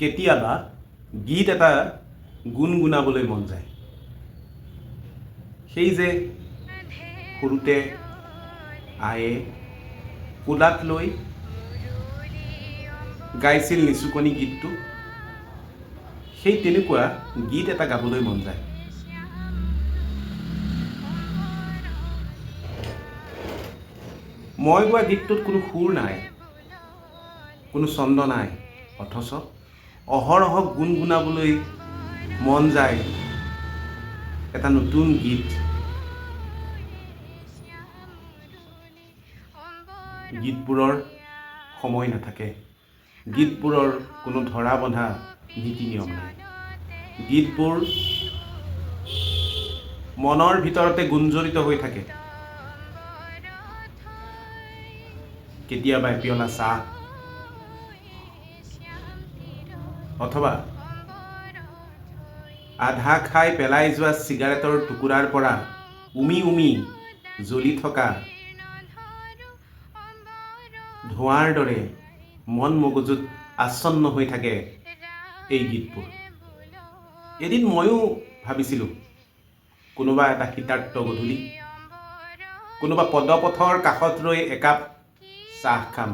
কেতিয়াবা গীত এটা গুণগুণাবলৈ মন যায়। সেই যে সৰুতে আয়ে কোলাত লৈ গাইছিল নিচুকনি গীতটো, সেই তেনেকুৱা গীত এটা গাবলৈ মন যায়। মই গোৱা গীতটোত কোনো সুৰ নাই, কোনো ছন্দ নাই, অথচ অহৰহ গুণগুণাবলৈ মন যায় এটা নতুন গীত। গীতবোৰৰ সময় নাথাকে, গীতবোৰৰ কোনো ধৰা বন্ধা নীতি নিয়ম নাই। গীতবোৰ মনৰ ভিতৰতে গুঞ্জৰিত হৈ থাকে। কেতিয়াবা এপিয়লা চাহ অথবা আধা খাই পেলাই যোৱা চিগাৰেটৰ টুকুৰাৰ পৰা উমি উমি জ্বলি থকা ধোঁৱাৰ দৰে মন মগজুত আচ্ছন্ন হৈ থাকে এই গীতবোৰ। এদিন ময়ো ভাবিছিলোঁ কোনোবা এটা শীতাৰ্ত গধূলি কোনোবা পদপথৰ কাষত ৰৈ একাপ চাহ খাম,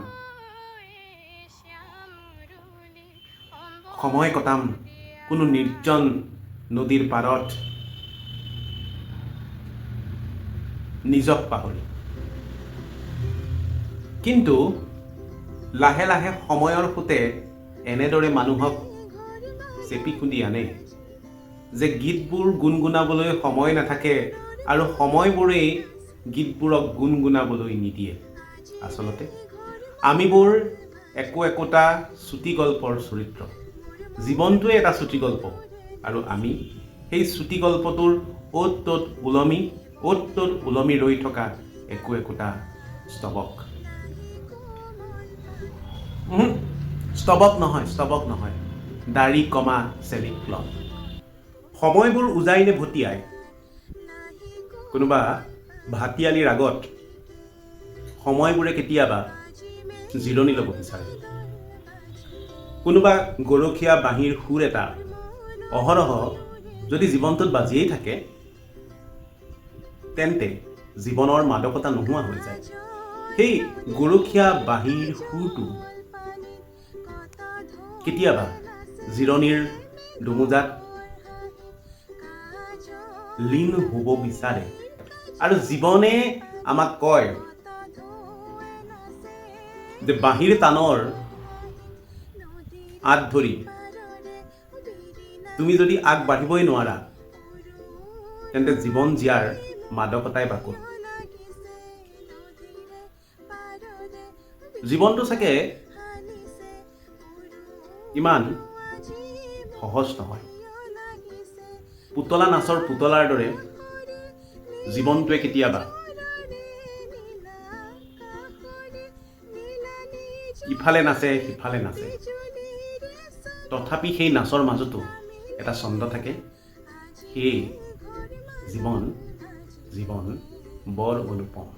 সময় কটাম কোনো নিৰ্জন নদীৰ পাৰত নিজক পাহৰি। কিন্তু লাহে লাহে সময়ৰ সোঁতে এনেদৰে মানুহক চেপি খুন্দি আনে যে গীতবোৰ গুণগুণাবলৈ সময় নাথাকে আৰু সময়বোৰেই গীতবোৰক গুণগুণাবলৈ নিদিয়ে। আচলতে আমিবোৰ একোটা চুটি গল্পৰ চৰিত্ৰ। জীৱনটোৱে এটা চুটি গল্প আৰু আমি সেই চুটি গল্পটোৰ অ'ত ত'ত ওলমি ৰৈ থকা একোটা স্তবক। স্তবক নহয়, দাড়ি কমা চেলিক ক্লথ। সময়বোৰ উজাই নে ভটিয়াই, কোনোবা ভাটিয়ালিৰ আগত সময়বোৰে কেতিয়াবা জিৰণি ল'ব বিচাৰে। কোনোবা গৰখীয়া বাঁহীৰ সুৰ এটা অহৰহ যদি জীৱনটোত বাজিয়েই থাকে, তেন্তে জীৱনৰ মাদকতা নোহোৱা হৈ যায়। সেই গৰখীয়া বাঁহীৰ সুৰটো কেতিয়াবা জিৰণিৰ দুমোজাত লীন হ'ব বিচাৰে আৰু জীৱনে আমাক কয় যে বাঁহীৰ টানৰ আঁত ধৰি তুমি যদি আগবাঢ়িবই নোৱাৰা, তেন্তে জীৱন জীয়াৰ মাদকতাই বাকত। জীৱনটো চাগে ইমান সহজ নহয়। পুতলা নাচৰ পুতলাৰ দৰে জীৱনটোৱে কেতিয়াবা ইফালে নাচে সিফালে নাচে, তথাপি সেই নাচৰ মাজতো এটা ছন্দ থাকে। সেই জীৱন বৰ অনুপম।